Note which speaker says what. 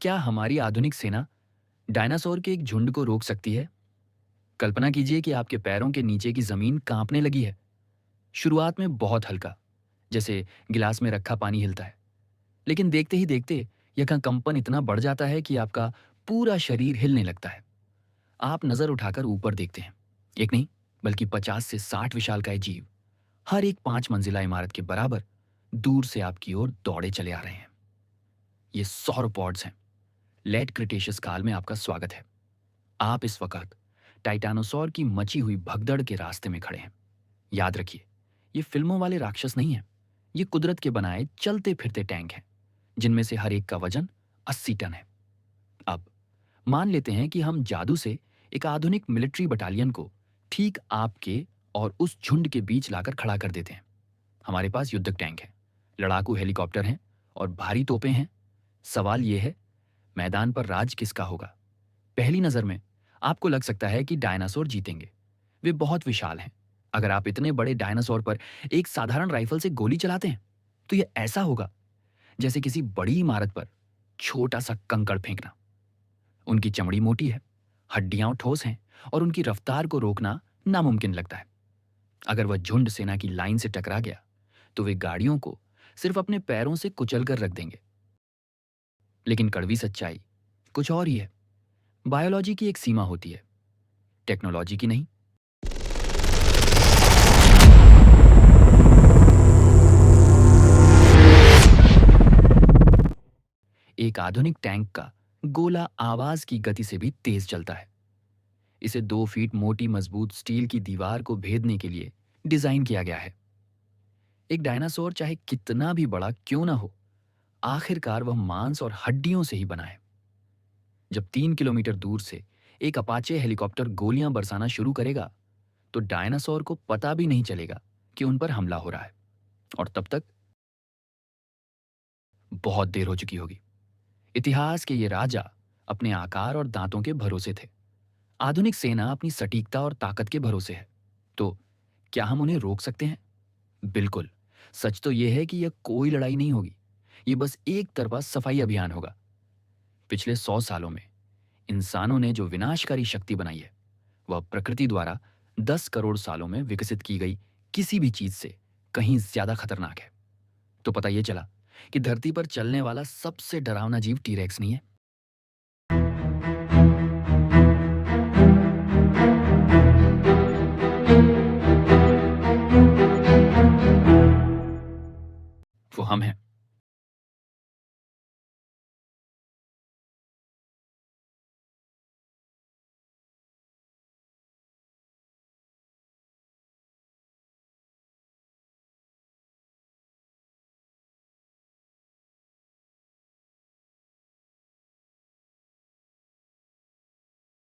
Speaker 1: क्या हमारी आधुनिक सेना डायनासोर के एक झुंड को रोक सकती है? कल्पना कीजिए कि आपके पैरों के नीचे की जमीन कांपने लगी है। शुरुआत में बहुत हल्का, जैसे गिलास में रखा पानी हिलता है, लेकिन देखते ही देखते यह कंपन इतना बढ़ जाता है कि आपका पूरा शरीर हिलने लगता है। आप नजर उठाकर ऊपर देखते हैं। एक नहीं, बल्कि 50 से 60 विशालकाय जीव, हर एक 5 मंजिला इमारत के बराबर दूर से आपकी ओर दौड़े चले आ रहे हैं। ये सौरोपॉड्स हैं। लेट क्रिटेशियस काल में आपका स्वागत है। आप इस वक्त टाइटानोसॉर की मची हुई भगदड़ के रास्ते में खड़े हैं। याद रखिए, ये फिल्मों वाले राक्षस नहीं हैं। ये कुदरत के बनाए चलते फिरते टैंक हैं, जिनमें से हर एक का वजन 80 टन है। अब मान लेते हैं कि हम जादू से एक आधुनिक मिलिट्री बटालियन को ठीक आपके और उस झुंड के बीच लाकर खड़ा कर देते हैं। हमारे पास युद्धक टैंक है, लड़ाकू हेलीकॉप्टर हैं और भारी तोपें हैं। सवाल यह है, मैदान पर राज किसका होगा? पहली नजर में आपको लग सकता है कि डायनासोर जीतेंगे। वे बहुत विशाल हैं। अगर आप इतने बड़े डायनासोर पर एक साधारण राइफल से गोली चलाते हैं, तो यह ऐसा होगा जैसे किसी बड़ी इमारत पर छोटा सा कंकड़ फेंकना। उनकी चमड़ी मोटी है, हड्डियां ठोस हैं और उनकी रफ्तार को रोकना नामुमकिन लगता है। अगर वह झुंड सेना की लाइन से टकरा गया, तो वे गाड़ियों को सिर्फ अपने पैरों से कुचल कर रख देंगे। लेकिन कड़वी सच्चाई कुछ और ही है। बायोलॉजी की एक सीमा होती है, टेक्नोलॉजी की नहीं। एक आधुनिक टैंक का गोला आवाज की गति से भी तेज चलता है। इसे 2 फीट मोटी मजबूत स्टील की दीवार को भेदने के लिए डिजाइन किया गया है। एक डायनासोर चाहे कितना भी बड़ा क्यों ना हो, आखिरकार वह मांस और हड्डियों से ही बना है। जब 3 किलोमीटर दूर से एक अपाचे हेलीकॉप्टर गोलियां बरसाना शुरू करेगा, तो डायनासोर को पता भी नहीं चलेगा कि उन पर हमला हो रहा है, और तब तक बहुत देर हो चुकी होगी। इतिहास के ये राजा अपने आकार और दांतों के भरोसे थे। आधुनिक सेना अपनी सटीकता और ताकत के भरोसे है। तो क्या हम उन्हें रोक सकते हैं? बिल्कुल। सच तो यह है कि यह कोई लड़ाई नहीं होगी। ये बस एक तरफा सफाई अभियान होगा। पिछले 100 सालों में इंसानों ने जो विनाशकारी शक्ति बनाई है, वह प्रकृति द्वारा 10 करोड़ सालों में विकसित की गई किसी भी चीज से कहीं ज्यादा खतरनाक है। तो पता यह चला कि धरती पर चलने वाला सबसे डरावना जीव टीरेक्स नहीं है, वो हम हैं।